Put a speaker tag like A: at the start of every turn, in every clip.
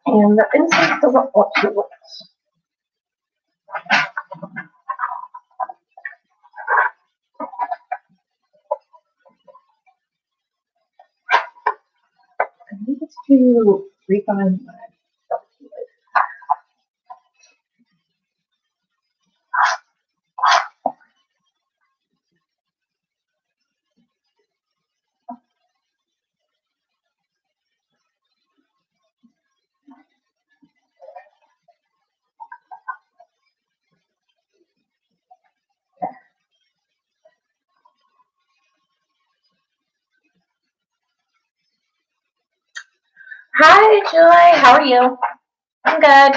A: And the incense doesn't want to lit. I need to refine my Hi, Joy. How are you? I'm good.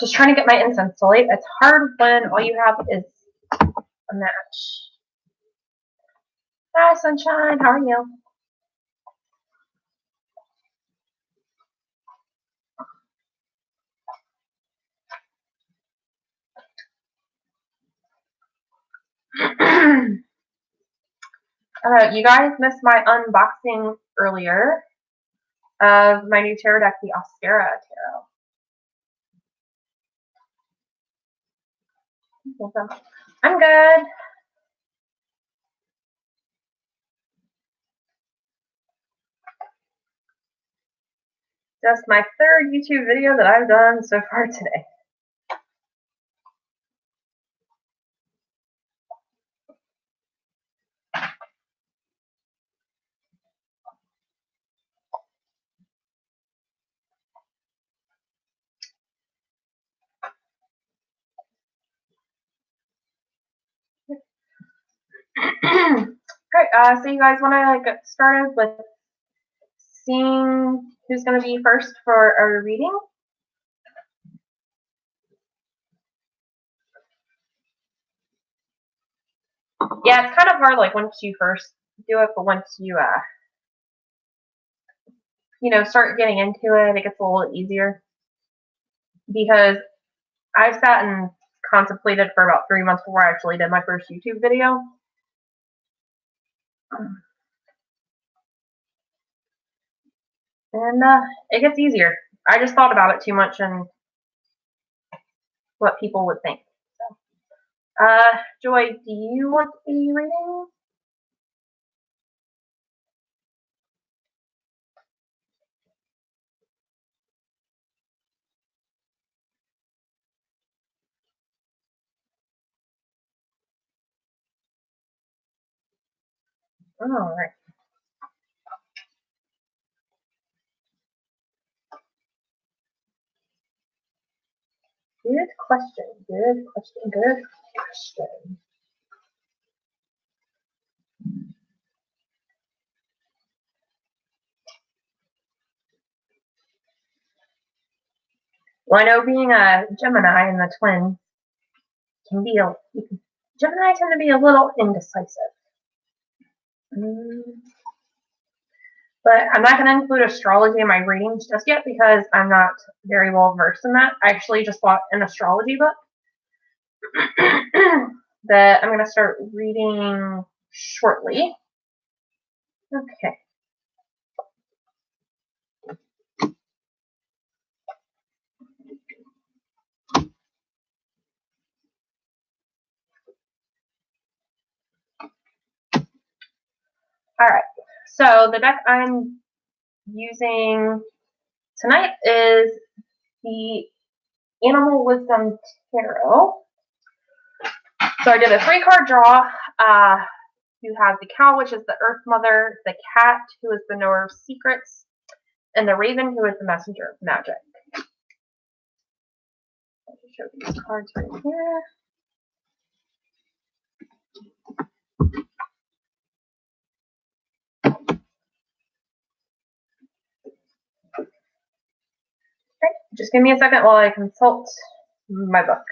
A: Just trying to get my incense to light. It's hard when all you have is a match. Hi, Sunshine. How are you? You guys missed my unboxing earlier of my new tarot deck, the Oscara Tarot. I'm good. Just my third YouTube video that I've done so far today. Great. So you guys want to get started with seeing who's going to be first for our reading? Yeah, it's kind of hard, like, once you first do it, but once you, start getting into it, it gets a little easier. Because I sat and contemplated for about 3 months before I actually did my first YouTube video. And it gets easier. I just thought about it too much and what people would think. So, Joy, do you want to be reading? All right. Good question. Good question. Good question. Well, I know being a Gemini and the twin can be Gemini tend to be a little indecisive. But I'm not going to include astrology in my readings just yet because I'm not very well versed in that. I actually just bought an astrology book that I'm going to start reading shortly. Okay. All right. So the deck I'm using tonight is the Animal Wisdom Tarot. So I did a 3-card draw. You have the cow, which is the Earth Mother, the cat, who is the knower of secrets, and the raven, who is the messenger of magic. I'll just show these cards right here. Okay, just give me a second while I consult my book.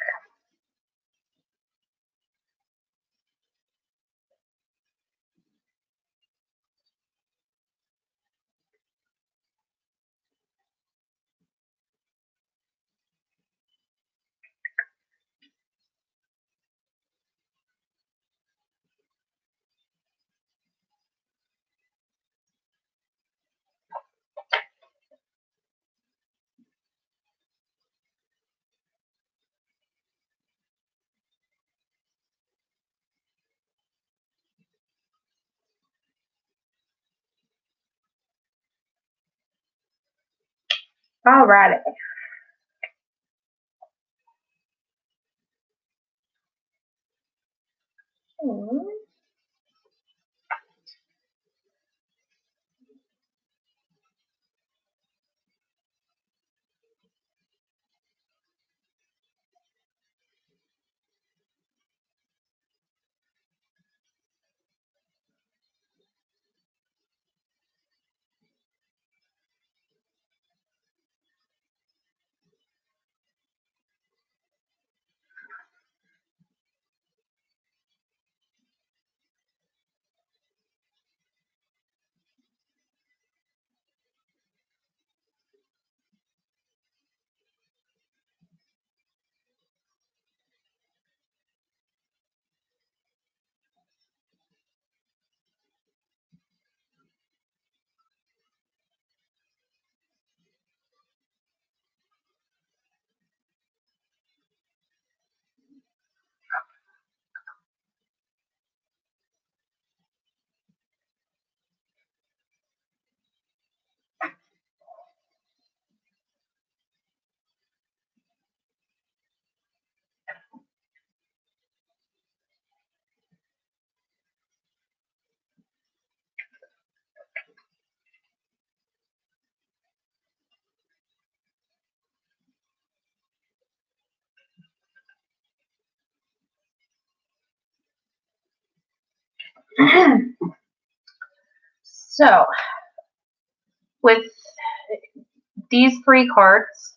A: Alrighty. So, with these 3 cards,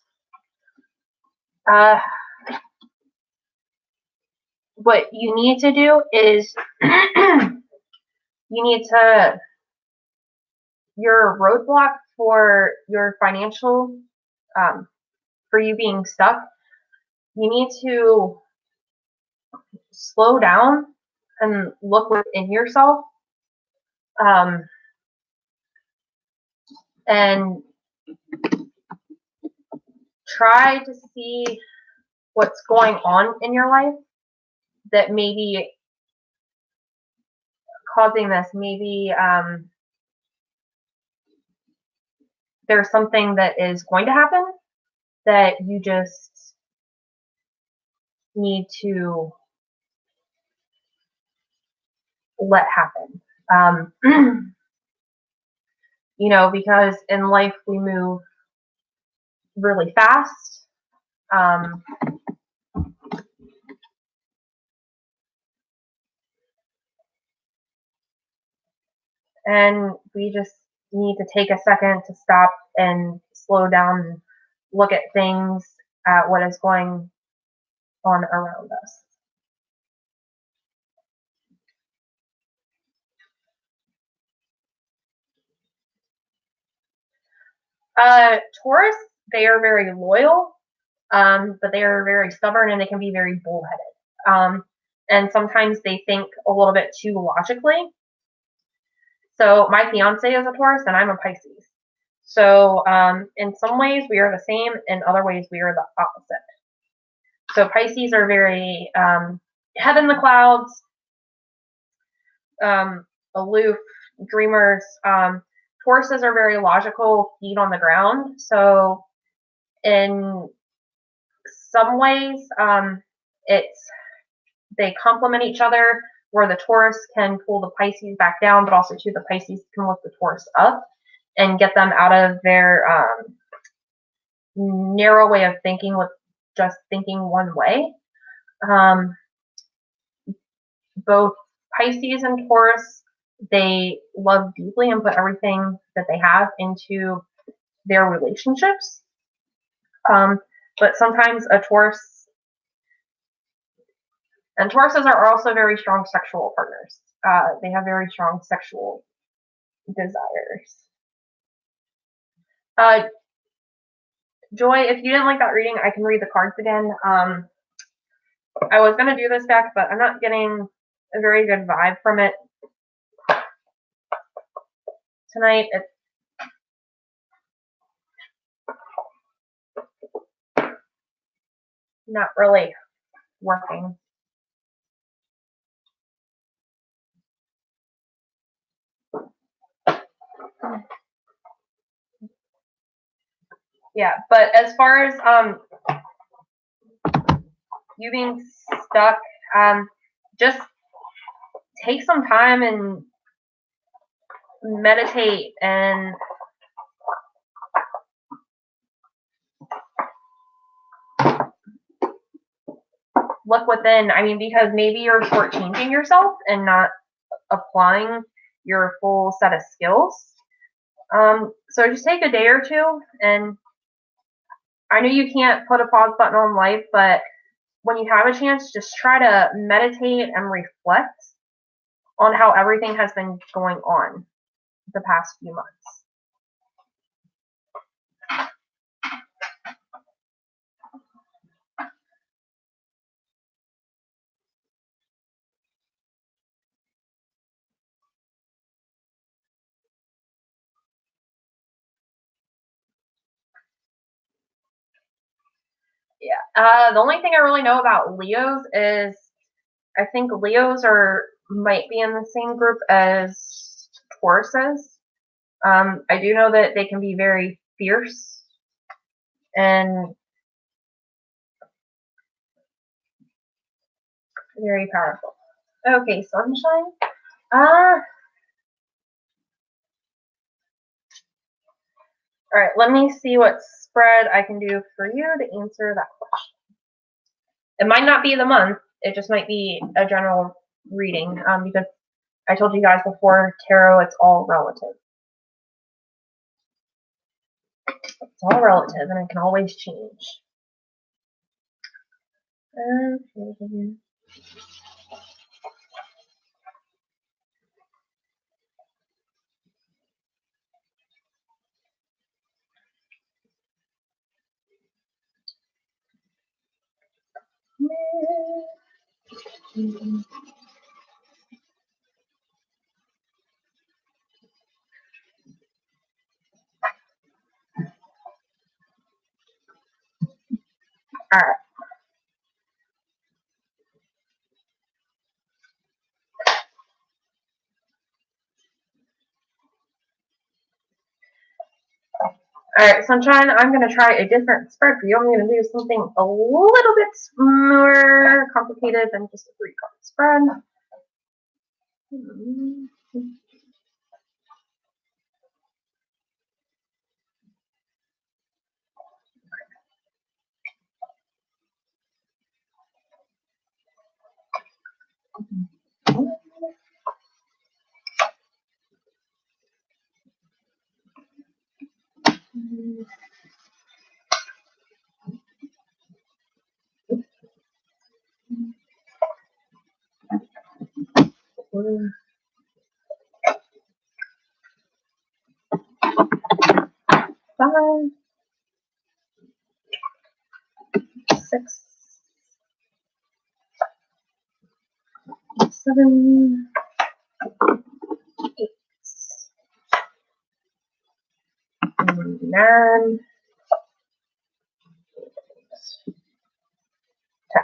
A: what you need to do is you need to, your roadblock for your financial, for you being stuck, you need to slow down and look within yourself, and try to see what's going on in your life that may be causing this. Maybe there's something that is going to happen that you just need to let happen. You know, because in life we move really fast. And we just need to take a second to stop and slow down and look at things, at what is going on around us. Taurus, they are very loyal, but they are very stubborn and they can be very bullheaded. And sometimes they think a little bit too logically. So my fiance is a Taurus and I'm a Pisces. So in some ways we are the same, in other ways we are the opposite. So Pisces are very head in the clouds, aloof, dreamers. Tauruses are very logical, feet on the ground. So in some ways, they complement each other, where the Taurus can pull the Pisces back down, but also too the Pisces can lift the Taurus up and get them out of their narrow way of thinking with just thinking one way. Both Pisces and Taurus, they love deeply and put everything that they have into their relationships. But sometimes a Taurus, and Tauruses are also very strong sexual partners. They have very strong sexual desires. Joy, if you didn't like that reading, I can read the cards again. I was going to do this deck, but I'm not getting a very good vibe from it tonight. It's not really working. Yeah, but as far as you being stuck, just take some time and meditate and look within. I mean, because maybe you're shortchanging yourself and not applying your full set of skills. So just take a day or two, and I know you can't put a pause button on life, but when you have a chance, just try to meditate and reflect on how everything has been going on the past few months. Yeah. The only thing I really know about Leos is I think Leos might be in the same group as Tauruses. I do know that they can be very fierce and very powerful. Okay, sunshine. All right, let me see what spread I can do for you to answer that question. It might not be the month. It just might be a general reading because I told you guys before, tarot, it's all relative. It's all relative, and it can always change. Okay. All right. All right, Sunshine, I'm going to try a different spread for you. I'm going to do something a little bit more complicated than just a 3-card spread. Five, 6, 7, 8, 9, 10.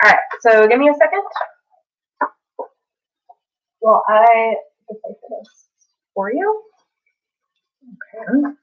A: All right, so give me a second. Well, I decipher this. for you. Okay.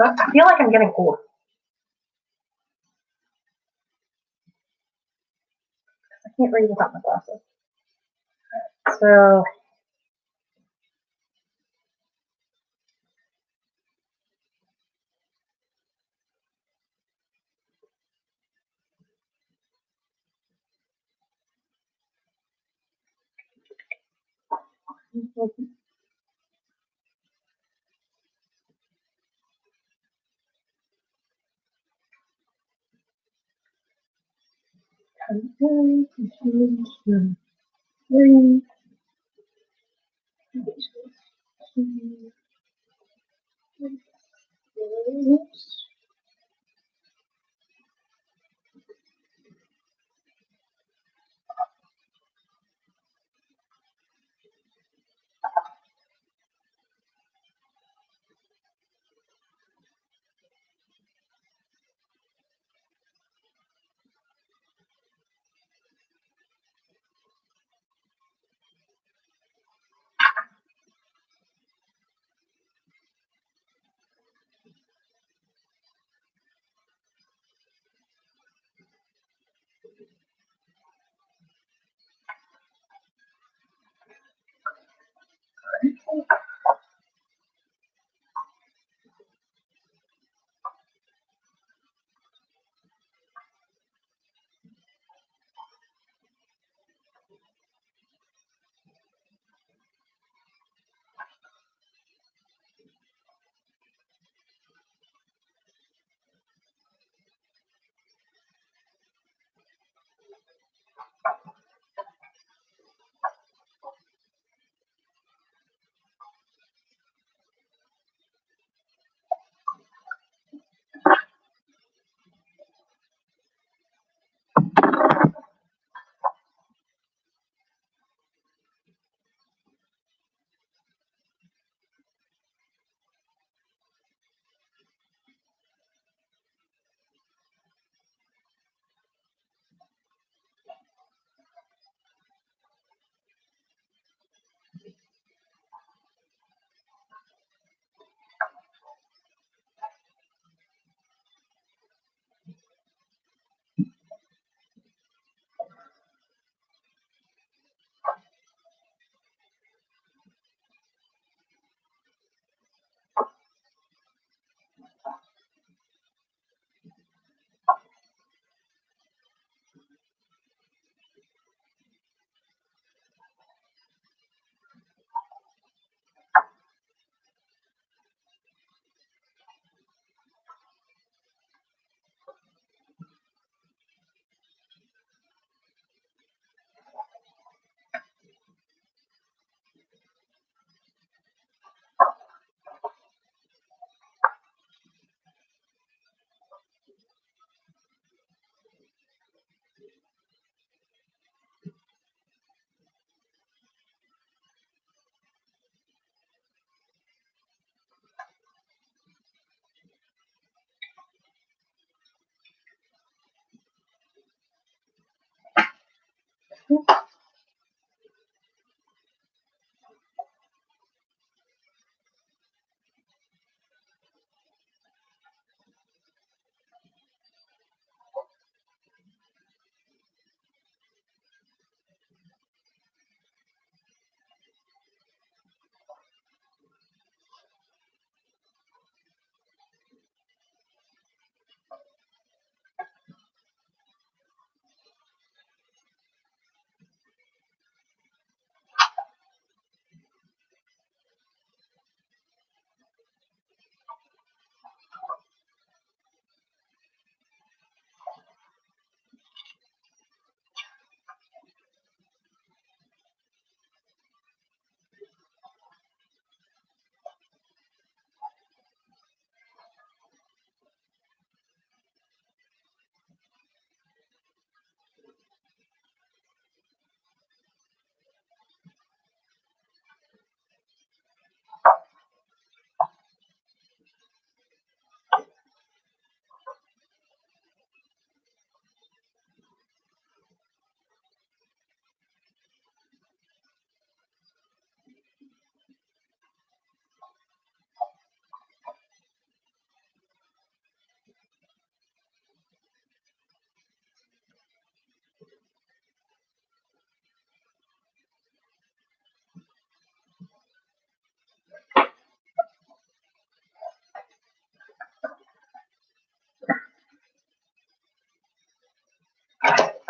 A: I feel like I'm getting cold. I can't read without my glasses. So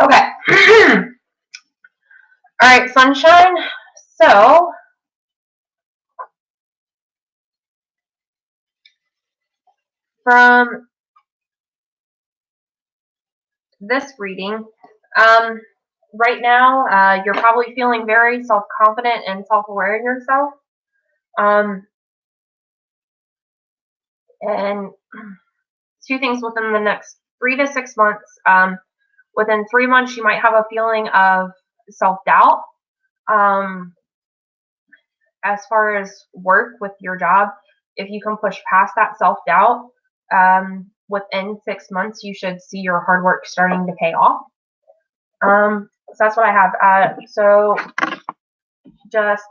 A: Okay. All right, sunshine. So, from this reading, right now, you're probably feeling very self-confident and self-aware in yourself. And two things within the next 3 to 6 months. Within 3 months, you might have a feeling of self-doubt. As far as work with your job, if you can push past that self-doubt, within 6 months, you should see your hard work starting to pay off. So that's what I have. So just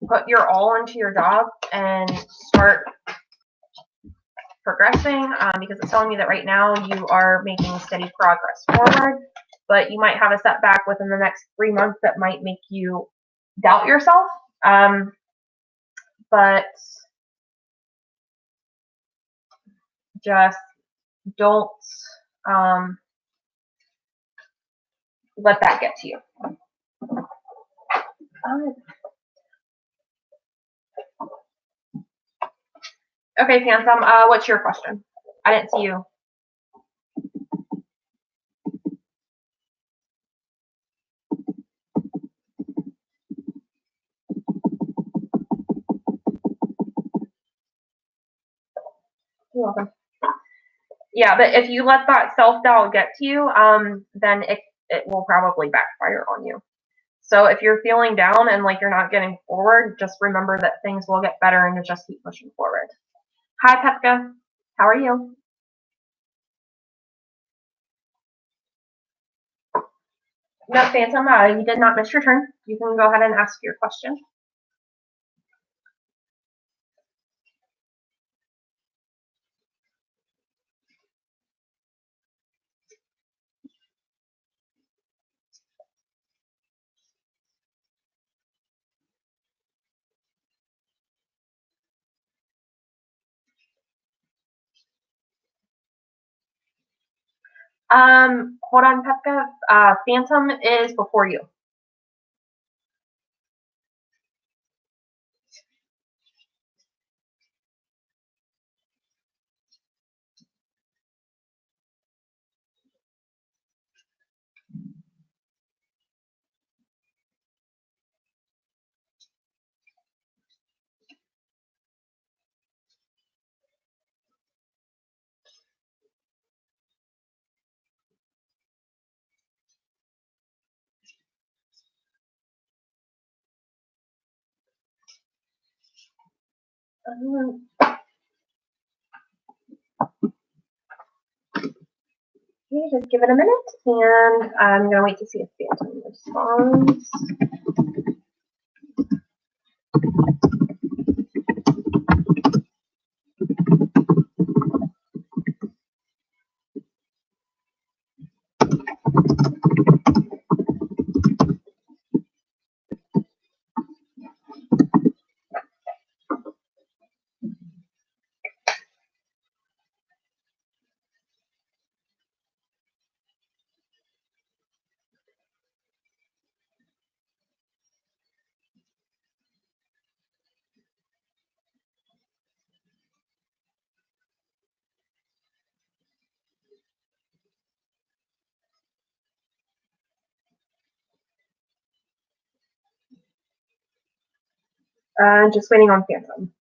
A: put your all into your job and start progressing, because it's telling me that right now you are making steady progress forward, but you might have a setback within the next 3 months that might make you doubt yourself. But just don't let that get to you. Okay, Phantom, what's your question? I didn't see you. You're welcome. Yeah, but if you let that self-doubt get to you, then it will probably backfire on you. So if you're feeling down and like you're not getting forward, just remember that things will get better and to just keep pushing forward. Hi, Pepka. How are you? No, Phantom, you did not miss your turn. You can go ahead and ask your question. Hold on, Pepka. Phantom is before you. Okay, just give it a minute, and I'm gonna wait to see if Phantom responds. Just waiting on Phantom.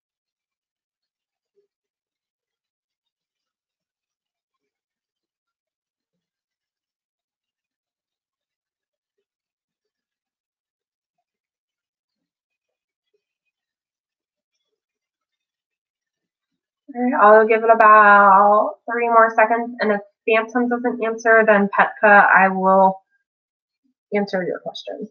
A: All right, I'll give it about 3 more seconds, and if Phantom doesn't answer, then Petka, I will answer your question.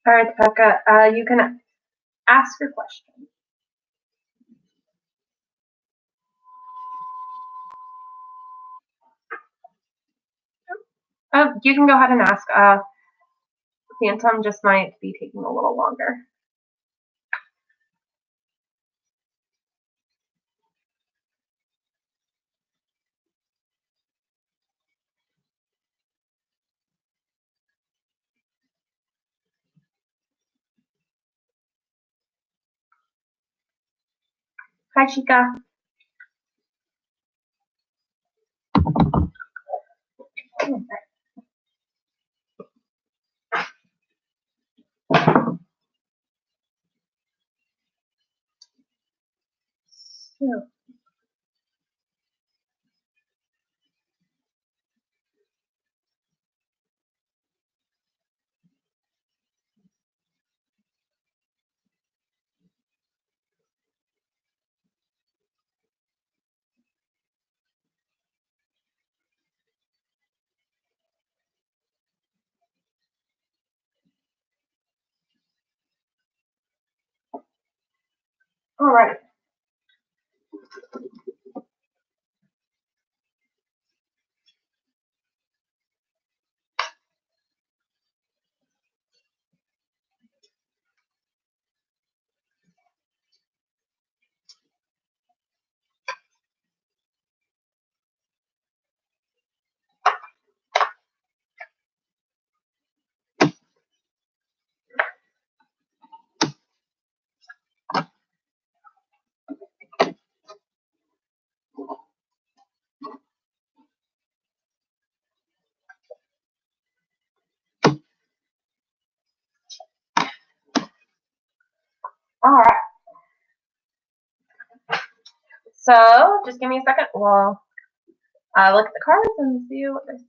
A: All right, Petka, you can ask your question. You can go ahead and ask. Phantom just might be taking a little longer. Hi, Chica. So, all right. All right. So, just give me a second. We'll look at the cards and see what they say.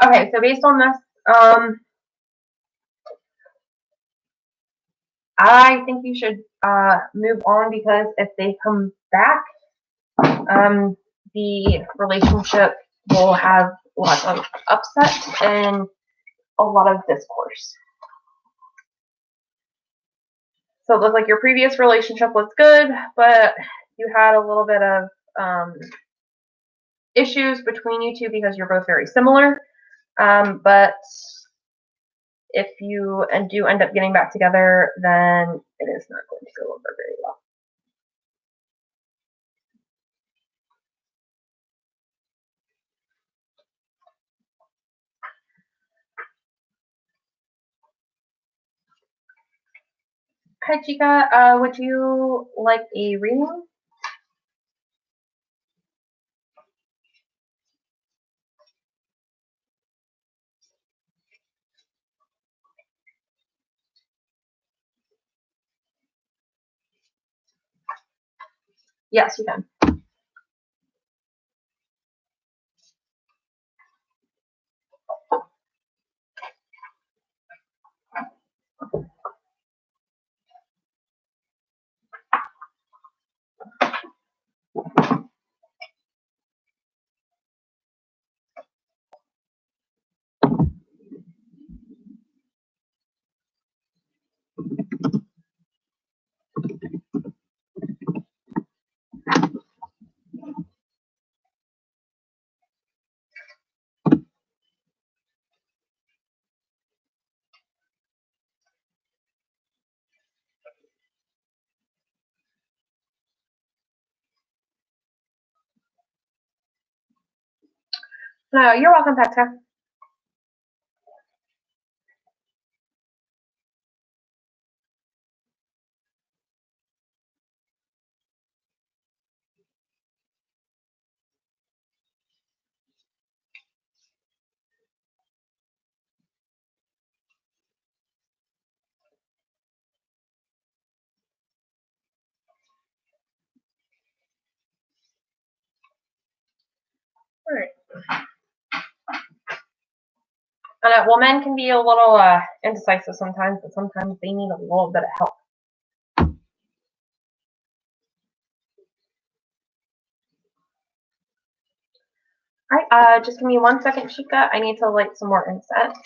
A: Okay, so based on this, I think you should move on, because if they come back, the relationship will have lots of upset and a lot of discourse. So it looks like your previous relationship was good, but you had a little bit of issues between you two because you're both very similar. But if you do end up getting back together, then it is not going to go over very well. Hi, Chica. Would you like a reading? Yes, you can. No, you're welcome, Petka. All right. Well, men can be a little indecisive sometimes, but sometimes they need a little bit of help. All right, just give me 1 second, Chica. I need to light some more incense.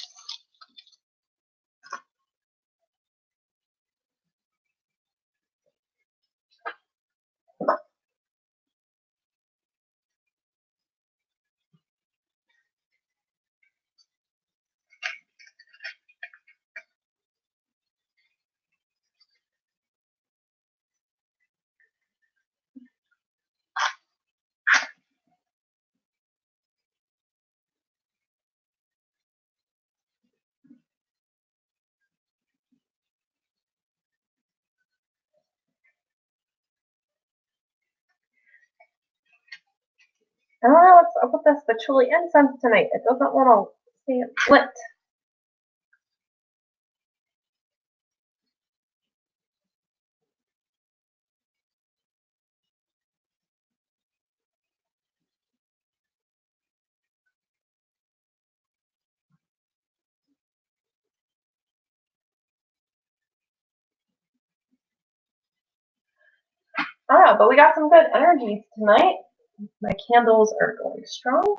A: I don't know what's up with this patchouli incense tonight. It doesn't want to stay lit. But we got some good energies tonight. My candles are going strong.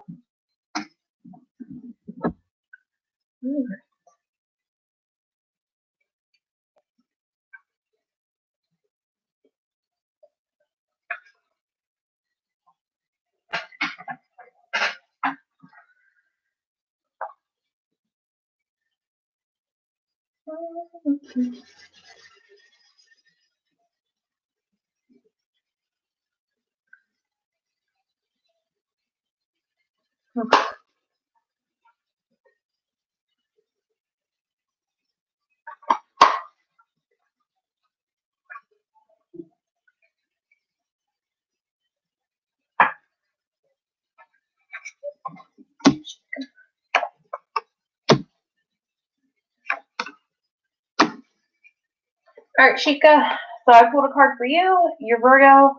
A: Alright, Sheikah, so I pulled a card for you, your Virgo,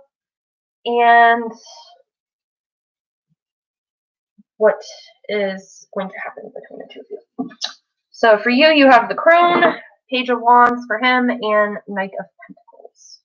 A: and what is going to happen between the two of you. So for you, you have the Crone, Page of Wands for him, and Knight of Pentacles.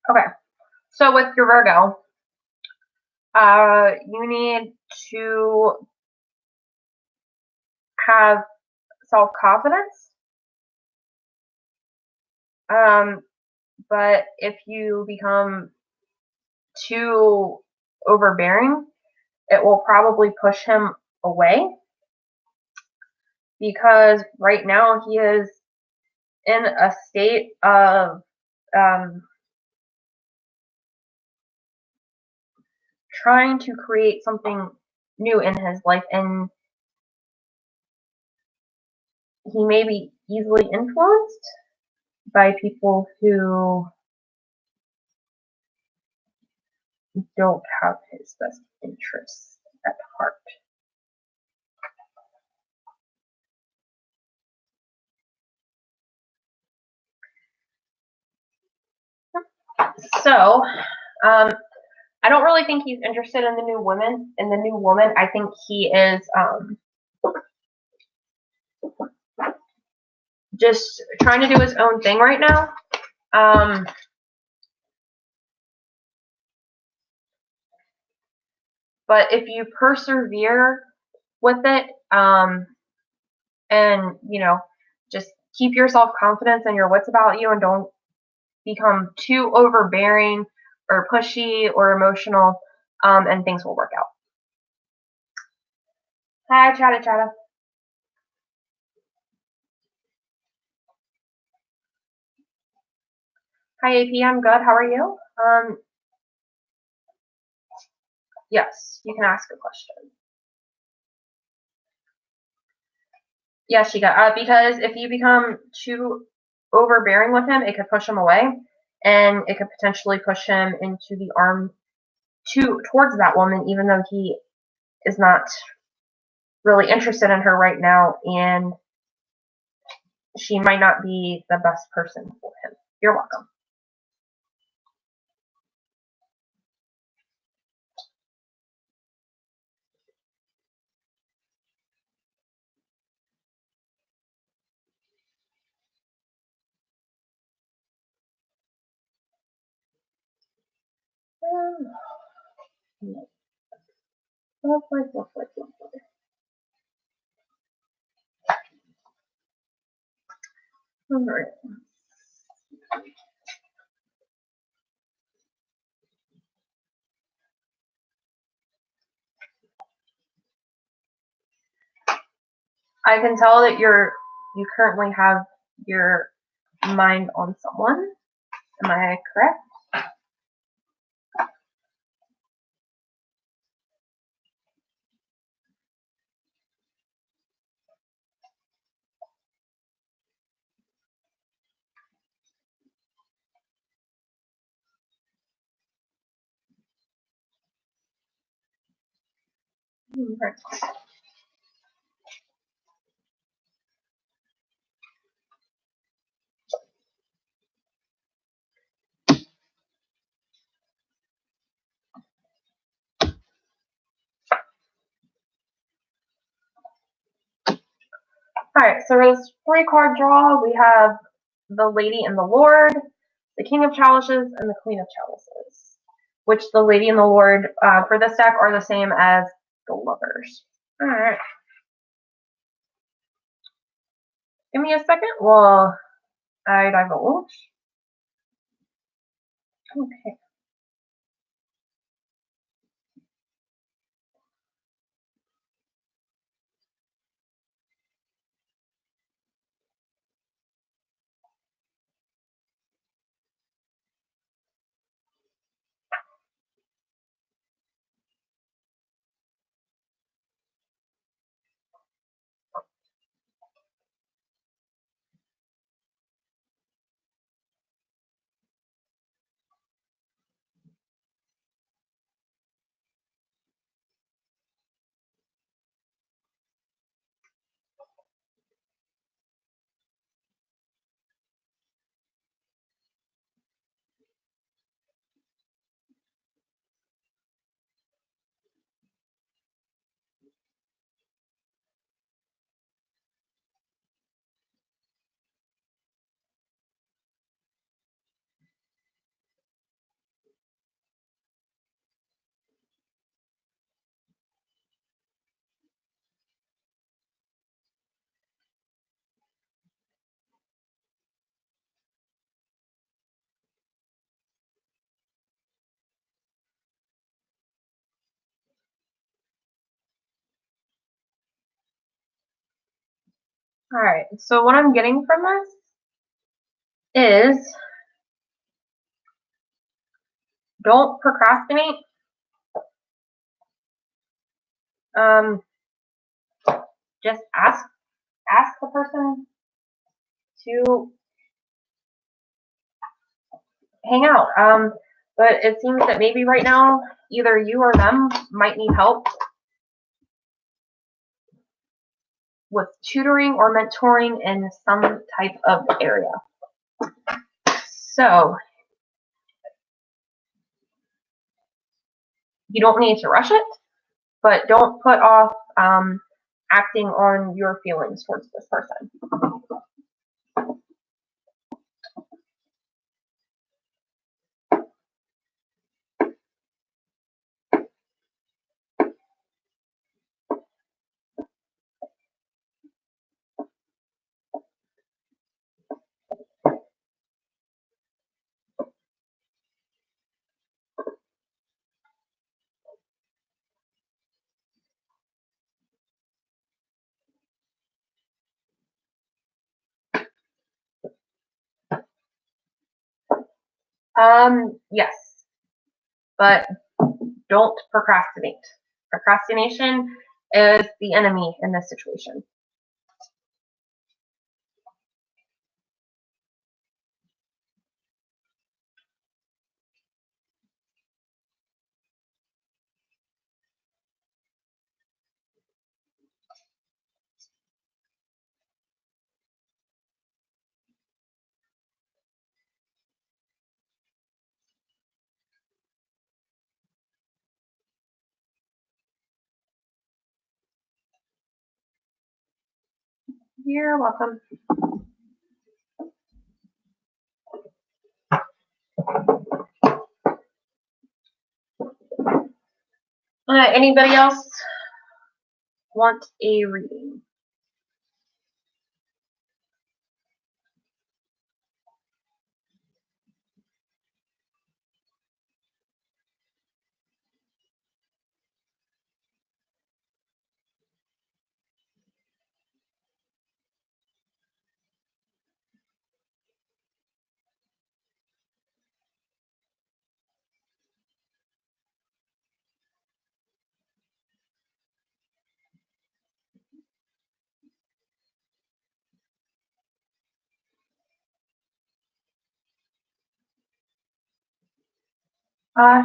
A: Okay, so with your Virgo, you need to have self-confidence. But if you become too overbearing, it will probably push him away, because right now he is in a state of trying to create something new in his life, and he may be easily influenced by people who don't have his best interests at heart. So, I don't really think he's interested in the new woman. I think he is just trying to do his own thing right now. But if you persevere with it, and just keep your self-confidence and your wits about you, and don't become too overbearing or pushy or emotional, and things will work out. Hi, Chata Chata. Hi, AP. I'm good. How are you? Yes, you can ask a question. Yeah, she got because if you become too overbearing with him, it could push him away, and it could potentially push him into the arm towards that woman, even though he is not really interested in her right now, and she might not be the best person for him. You're welcome. Lovely, lovely, lovely. All right. I can tell that you currently have your mind on someone. Am I correct? Right. Alright, so for this 3-card draw, we have the Lady and the Lord, the King of Chalices, and the Queen of Chalices. Which the Lady and the Lord for this deck are the same as the Lovers. Alright. Give me a second while I divulge. Okay. Alright, so what I'm getting from this is don't procrastinate. Just ask the person to hang out. But it seems that maybe right now either you or them might need help with tutoring or mentoring in some type of area. So you don't need to rush it, but don't put off acting on your feelings towards this person. Yes, but don't procrastinate. Procrastination is the enemy in this situation. You're welcome. Anybody else want a reading?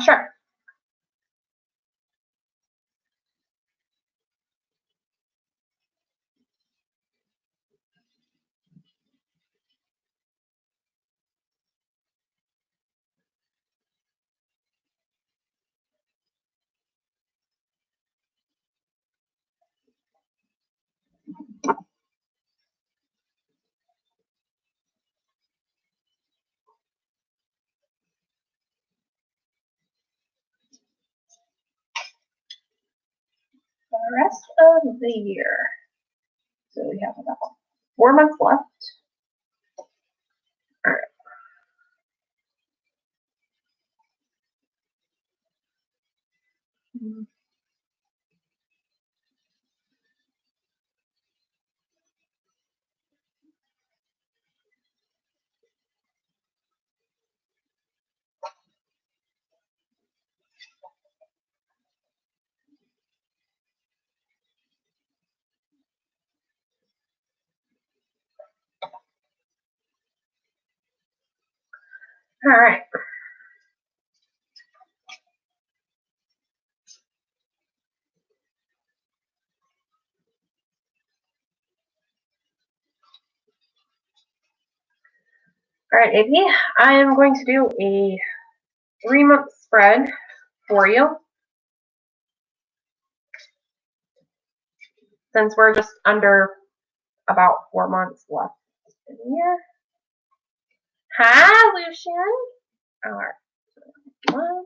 A: Sure. The rest of the year. So we have about 4 months left. All right. All right. All right, AP, I am going to do a 3-month spread for you. Since we're just under about 4 months left in the year. Hi, Lucian. All right. 1,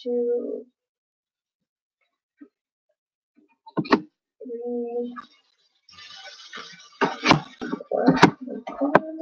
A: 2, 3, 4, 5.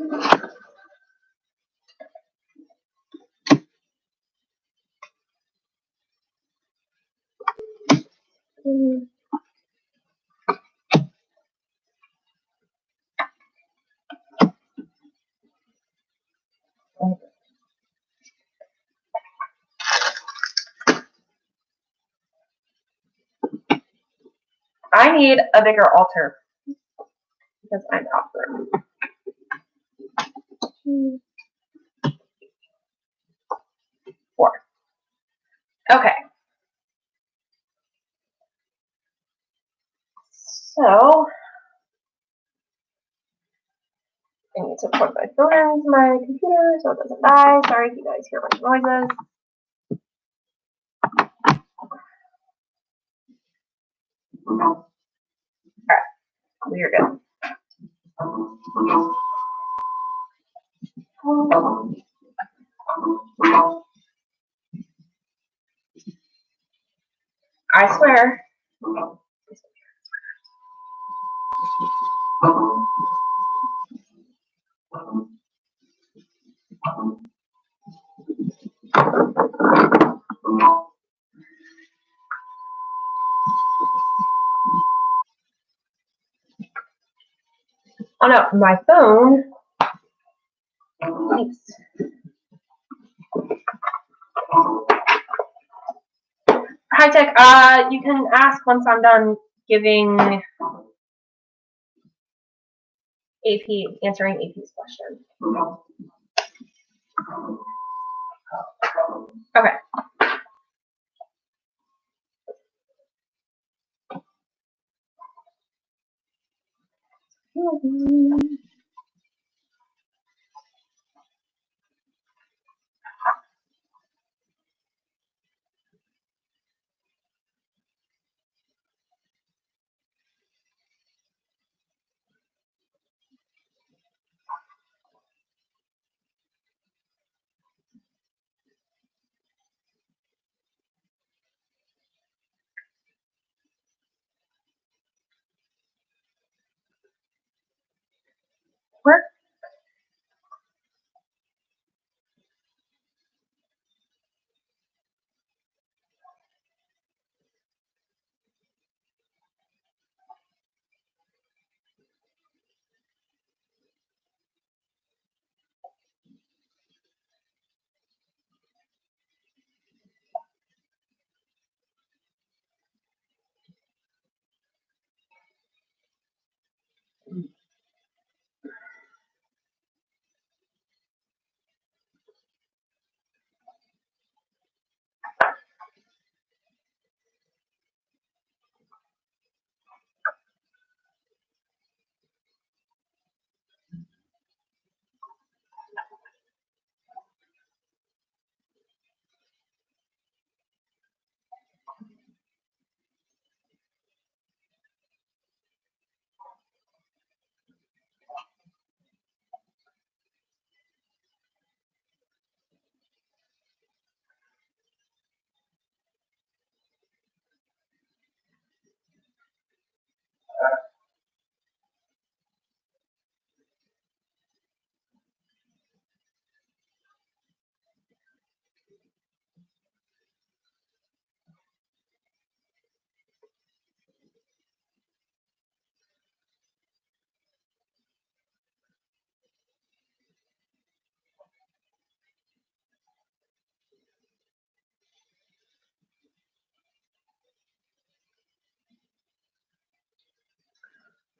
A: I need a bigger altar because I'm out for 2, 4. Okay. So I need to plug my phone into my computer so it doesn't die. Sorry if you guys hear a bunch of noises. Alright, we are good. I swear. Oh no, my phone. Thanks. Hi Tech, you can ask once I'm done giving answering AP's question. Okay.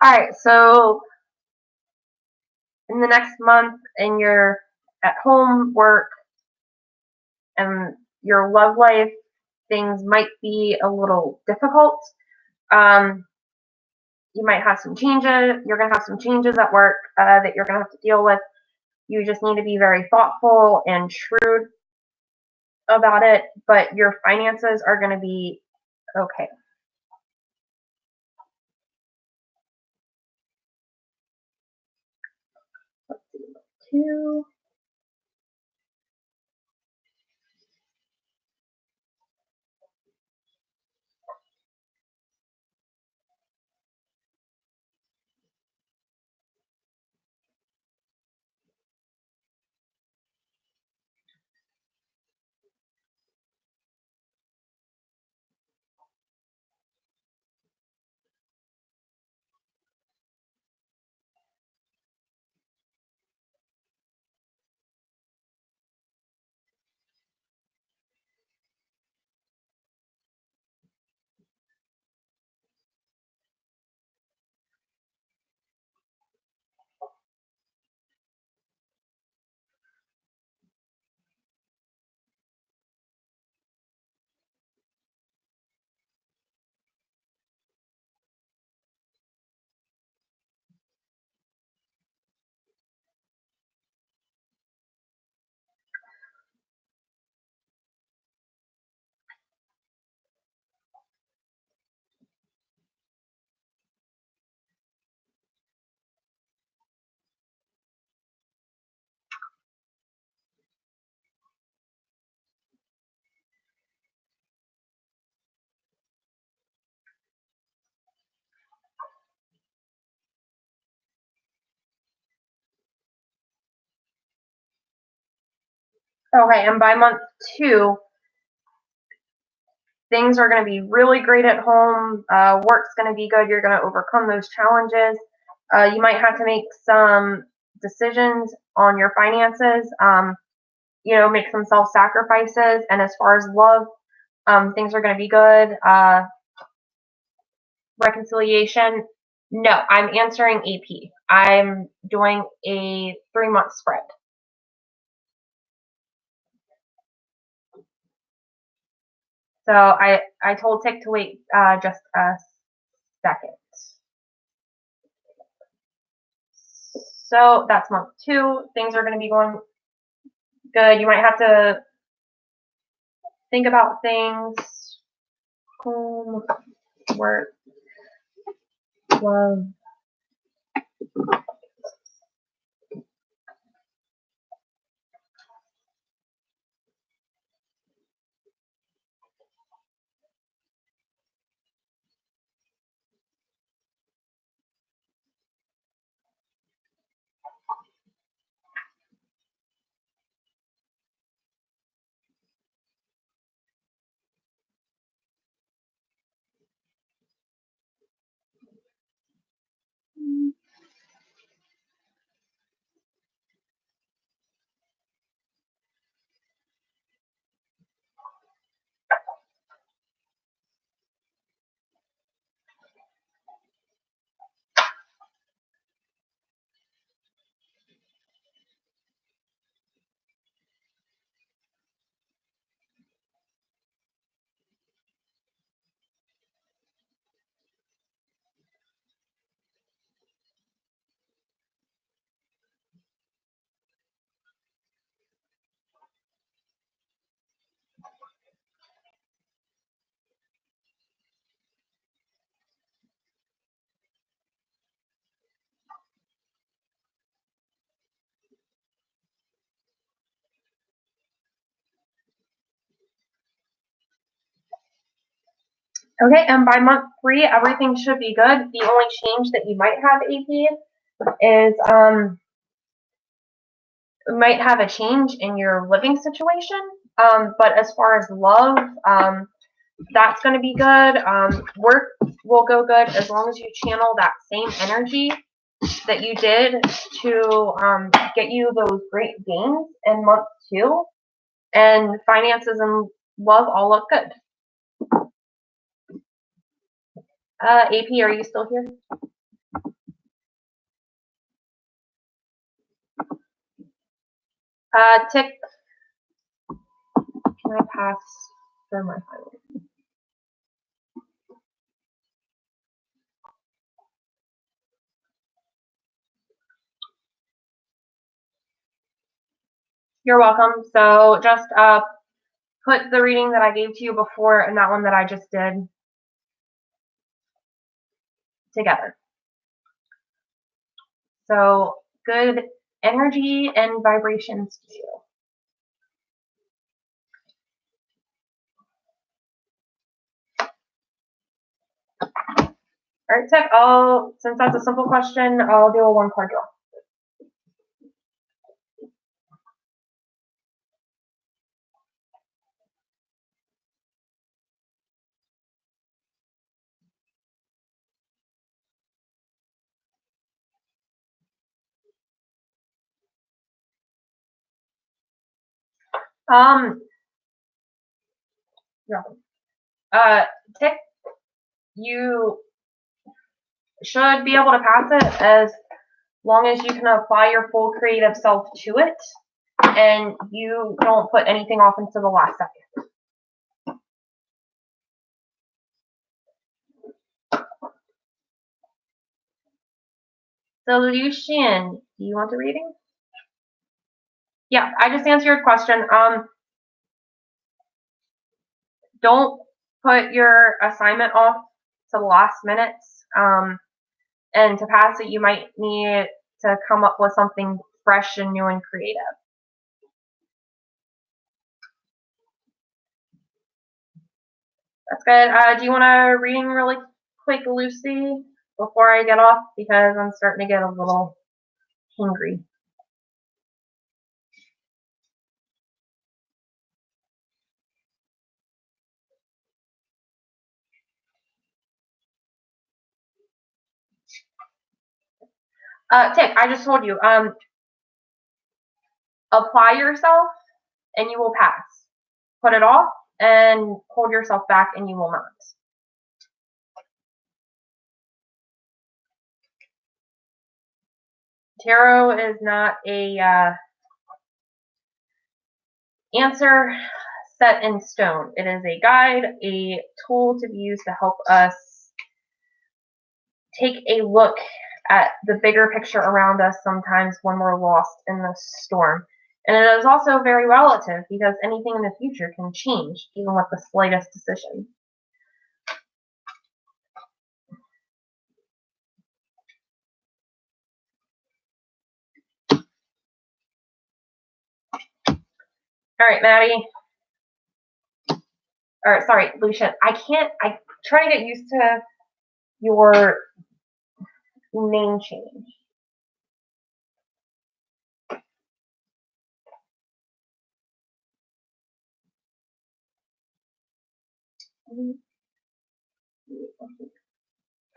A: All right, so in the next month, in your at home work and your love life, things might be a little difficult. Um, you might have some changes. You're gonna have some changes at work that you're gonna have to deal with. You just need to be very thoughtful and shrewd about it. But your finances are gonna be okay. Let's see, two. Okay, and by month two, things are going to be really great at home. Work's going to be good. You're going to overcome those challenges. You might have to make some decisions on your finances. Make some self-sacrifices. And as far as love, things are going to be good. Reconciliation. No, I'm answering AP. I'm doing a 3-month spread. So I told Tick to wait just a second. So that's month two. Things are going to be going good. You might have to think about things. Home, work, love. Okay, and by month three, everything should be good. The only change that you might have, AP, is might have a change in your living situation. But as far as love, that's going to be good. Work will go good as long as you channel that same energy that you did to get you those great gains in month two. And finances and love all look good. AP, are you still here? Tick, can I pass for my final? You're welcome. So just put the reading that I gave to you before and that one that I just did together. So good energy and vibrations to you. All right, Tick, since that's a simple question, I'll do a 1-card draw. Tick, you should be able to pass it as long as you can apply your full creative self to it and you don't put anything off into the last second. So Lucian, do you want the reading? Yeah, I just answered your question. Don't put your assignment off to the last minute. And to pass it, you might need to come up with something fresh and new and creative. That's good. Do you want a reading really quick, Lucy, before I get off? Because I'm starting to get a little hungry. Tick, I just told you, apply yourself and you will pass. Put it off and hold yourself back and you will not. Tarot is not a answer set in stone. It is a guide, a tool to be used to help us take a look at the bigger picture around us sometimes when we're lost in the storm. And it is also very relative because anything in the future can change, even with the slightest decision. All right, Maddie. Or sorry, Lucian. I try to get used to your name change.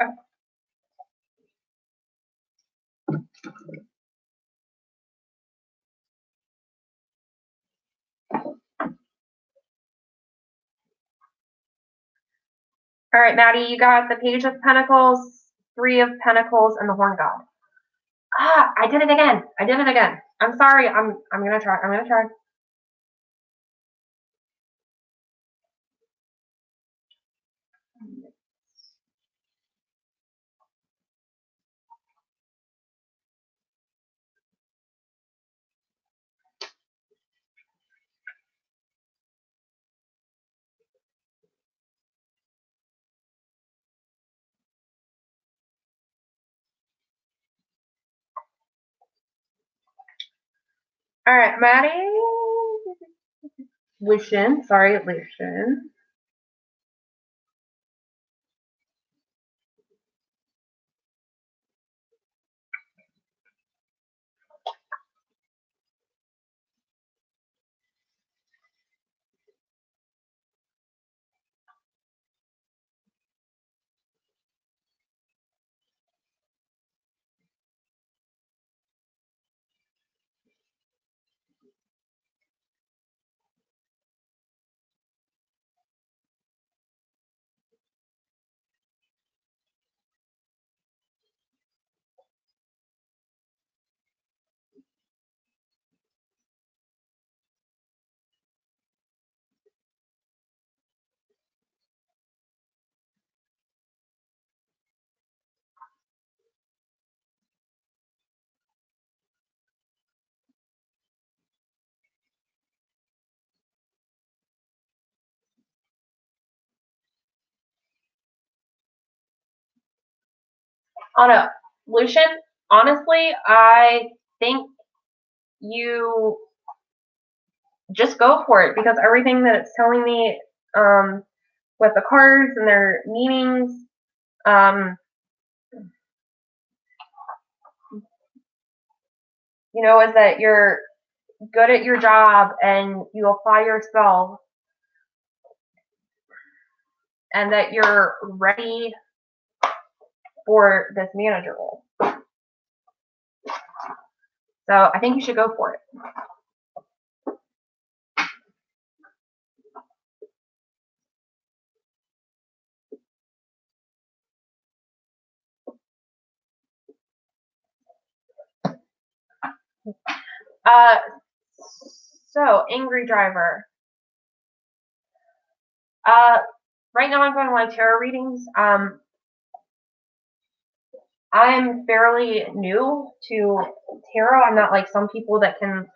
A: Oh. All right, Maddie, you got the Page of Pentacles, 3 of Pentacles, and the Horn God. Ah, I did it again. I'm sorry. I'm gonna try. All right, Maddie. Lucian. On a Lucian, honestly, I think you just go for it because everything that it's telling me with the cards and their meanings, um, is that you're good at your job and you apply yourself and that you're ready for this manager role. So I think you should go for it. So Angry Driver. Right now I'm going live tarot readings. I'm fairly new to tarot. I'm not like some people that can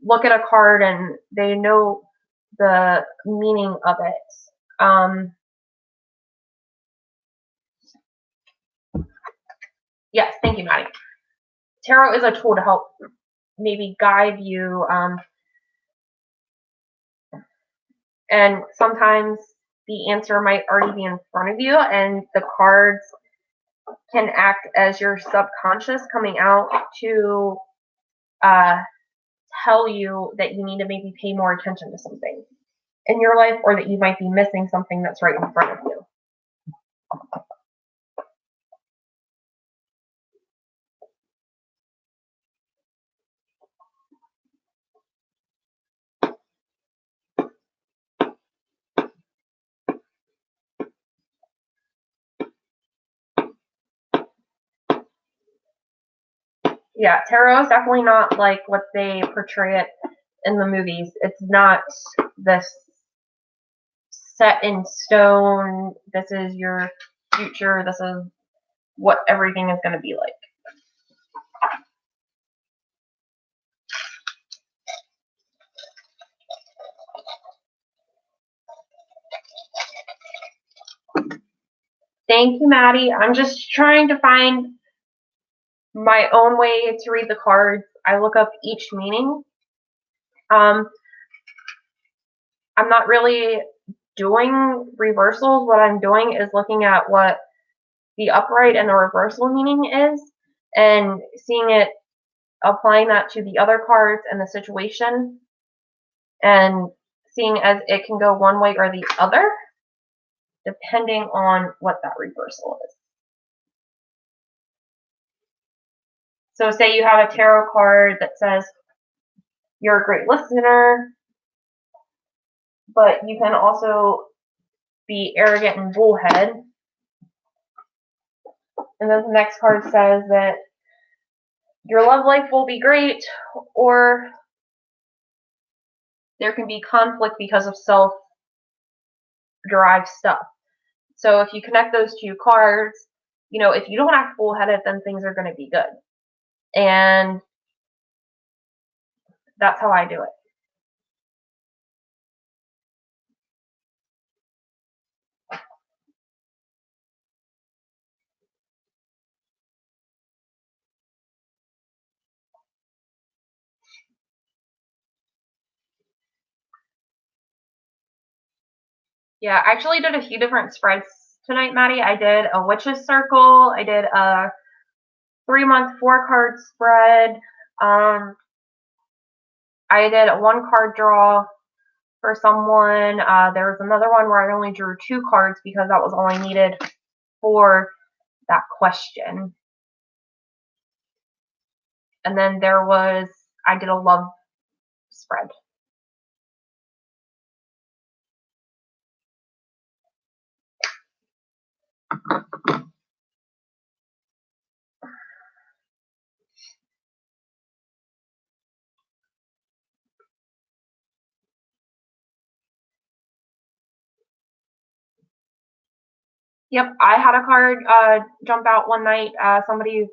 A: look at a card and they know the meaning of it. Yes, thank you, Maddie. Tarot is a tool to help maybe guide you, and sometimes the answer might already be in front of you, and the cards can act as your subconscious coming out to tell you that you need to maybe pay more attention to something in your life, or that you might be missing something that's right in front of you. Yeah, tarot is definitely not like what they portray it in the movies. It's not this set in stone, this is your future, this is what everything is going to be like. Thank you, Maddie. I'm just trying to find my own way to read the cards. I look up each meaning. I'm not really doing reversals. What I'm doing is looking at what the upright and the reversal meaning is and seeing it, applying that to the other cards and the situation, and seeing as it can go one way or the other depending on what that reversal is. So say you have a tarot card that says you're a great listener, but you can also be arrogant and bullheaded. And then the next card says that your love life will be great, or there can be conflict because of self-derived stuff. So if you connect those two cards, if you don't act bullheaded, then things are going to be good. And that's how I do it. Yeah, I actually did a few different spreads tonight, Maddie. I did a witch's circle. I did a 3-month 4-card spread. I did a 1-card draw for someone. There was another one where I only drew 2 cards because that was all I needed for that question. And then I did a love spread. Yep, I had a card jump out one night. Somebody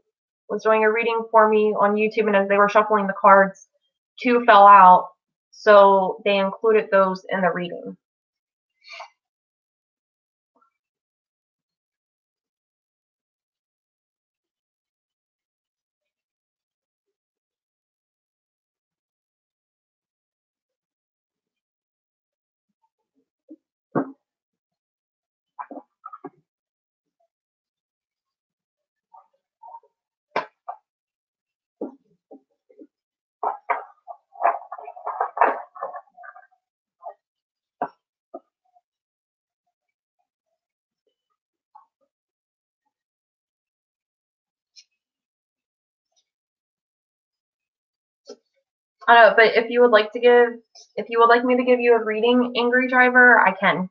A: was doing a reading for me on YouTube, and as they were shuffling the cards, 2 fell out, so they included those in the reading. I don't know, but if you would like me to give you a reading, Angry Driver, I can.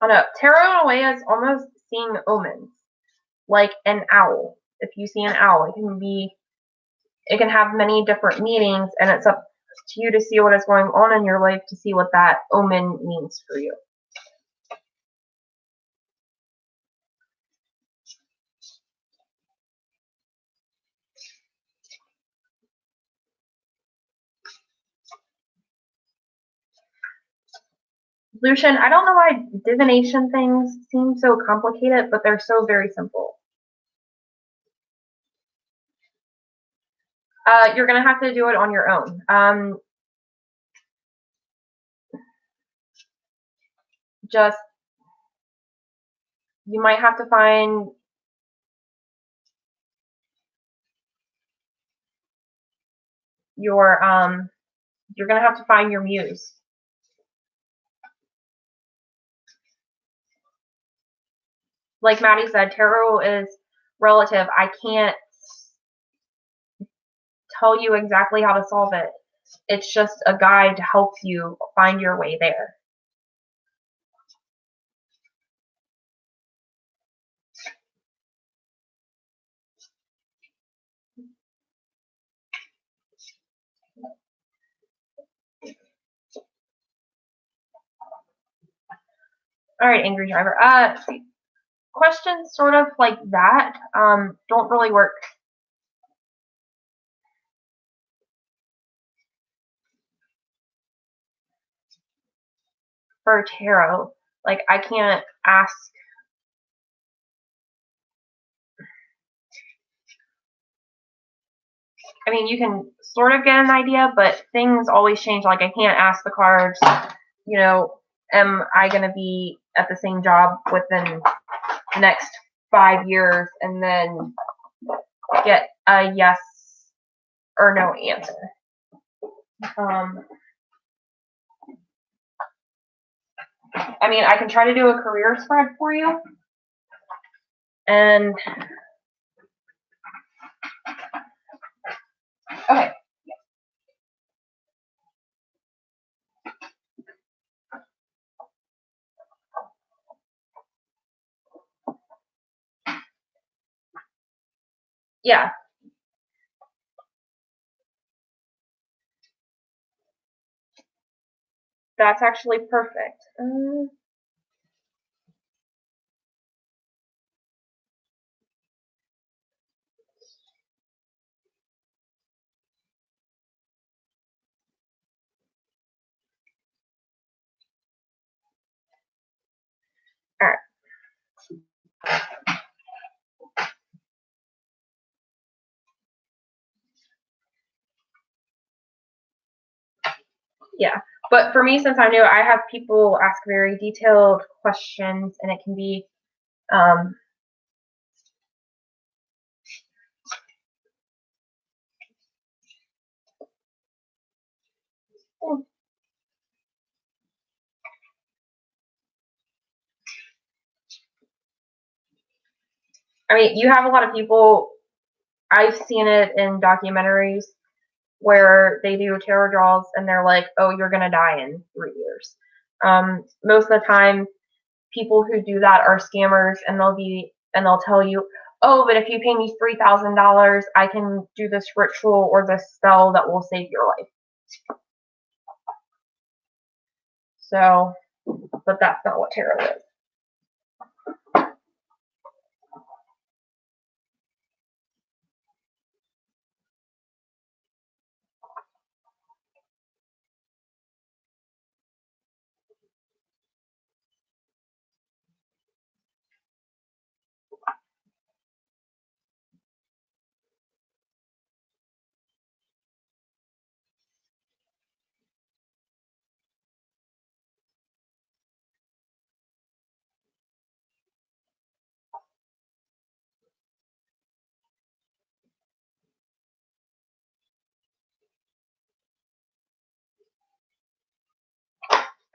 A: I don't know. Tarot in a way is almost seeing omens, like an owl. If you see an owl, it can have many different meanings, and it's up to you to see what is going on in your life to see what that omen means for you. Lucian, I don't know why divination things seem so complicated, but they're so very simple. You're going to have to do it on your own. Just, you might have to find you're going to have to find your muse. Like Maddie said, tarot is relative. I can't tell you exactly how to solve it. It's just a guide to help you find your way there. All right, Angry Driver. Questions sort of like that don't really work. For tarot, like I can't ask. I mean, you can sort of get an idea, but things always change. Like I can't ask the cards, you know, am I going to be at the same job within the next 5 years and then get a yes or no answer. I mean, I can try to do a career spread for you. And okay. Yeah. That's actually perfect. All right. Yeah. But for me, since I'm new, I have people ask very detailed questions, and it can be I mean, you have a lot of people, I've seen it in documentaries where they do tarot draws and they're like, oh, you're going to die in 3 years. Most of the time, people who do that are scammers, and they'll tell you, oh, but if you pay me $3,000, I can do this ritual or this spell that will save your life. So, but that's not what tarot is.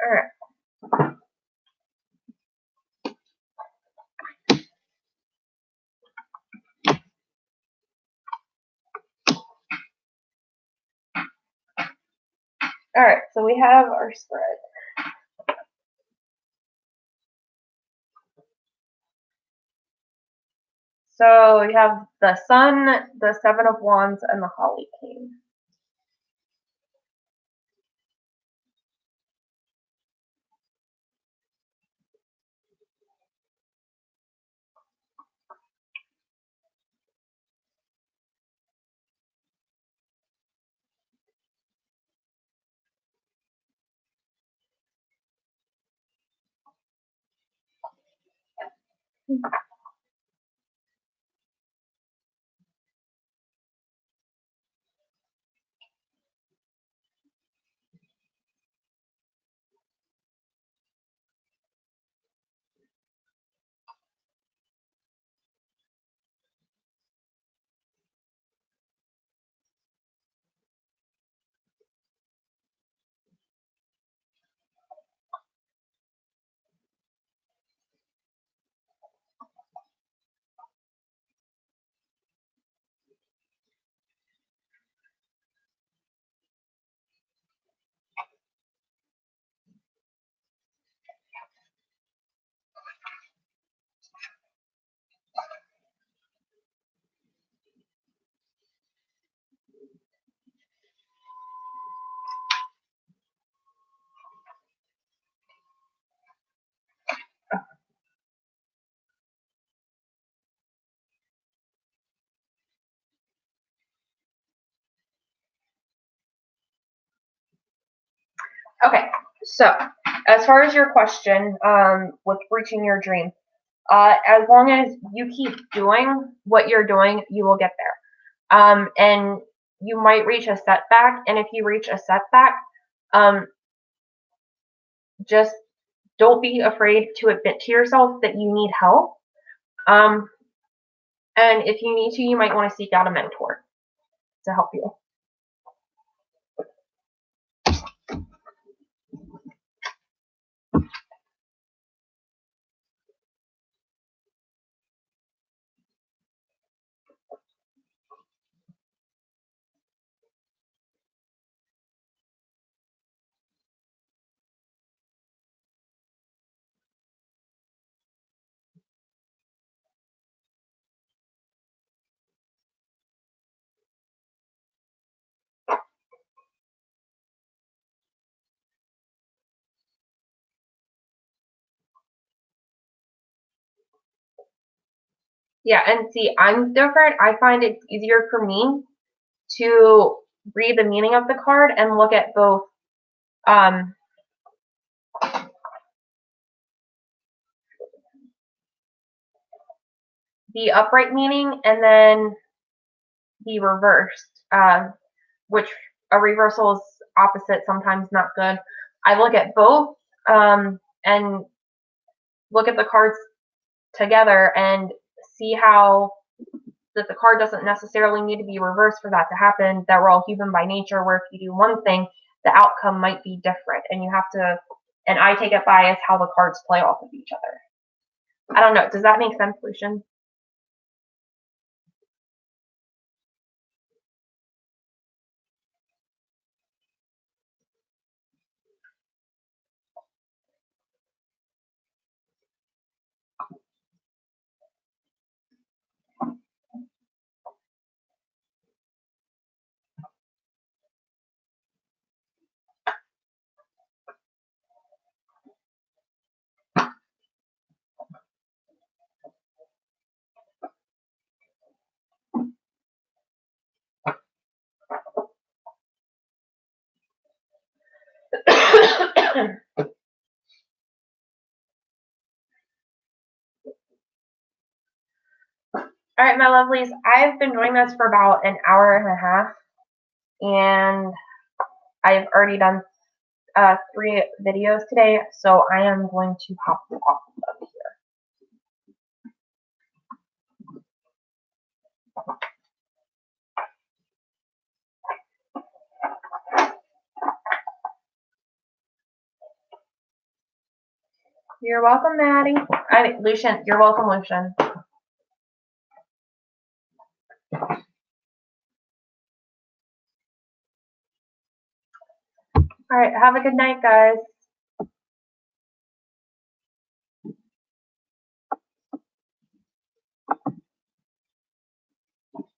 A: Alright. Alright, so we have our spread. So we have the Sun, the Seven of Wands, and the Holly King. Okay, so as far as your question with reaching your dream, as long as you keep doing what you're doing, you will get there. And you might reach a setback, and if you reach a setback, just don't be afraid to admit to yourself that you need help. And if you need to, you might want to seek out a mentor to help you. Yeah, and see, I'm different. I find it's easier for me to read the meaning of the card and look at both the upright meaning and then the reversed, which a reversal is opposite, sometimes not good. I look at both and look at the cards together and see how that the card doesn't necessarily need to be reversed for that to happen, that we're all human by nature, where if you do one thing, the outcome might be different. And you have to, and I take it by as how the cards play off of each other. I don't know. Does that make sense, Lucian? All right, my lovelies, I've been doing this for about an hour and a half, and I've already done 3 videos today, so I am going to hop off of You're welcome, Maddie. Lucian, you're welcome, Lucian. All right, have a good night, guys.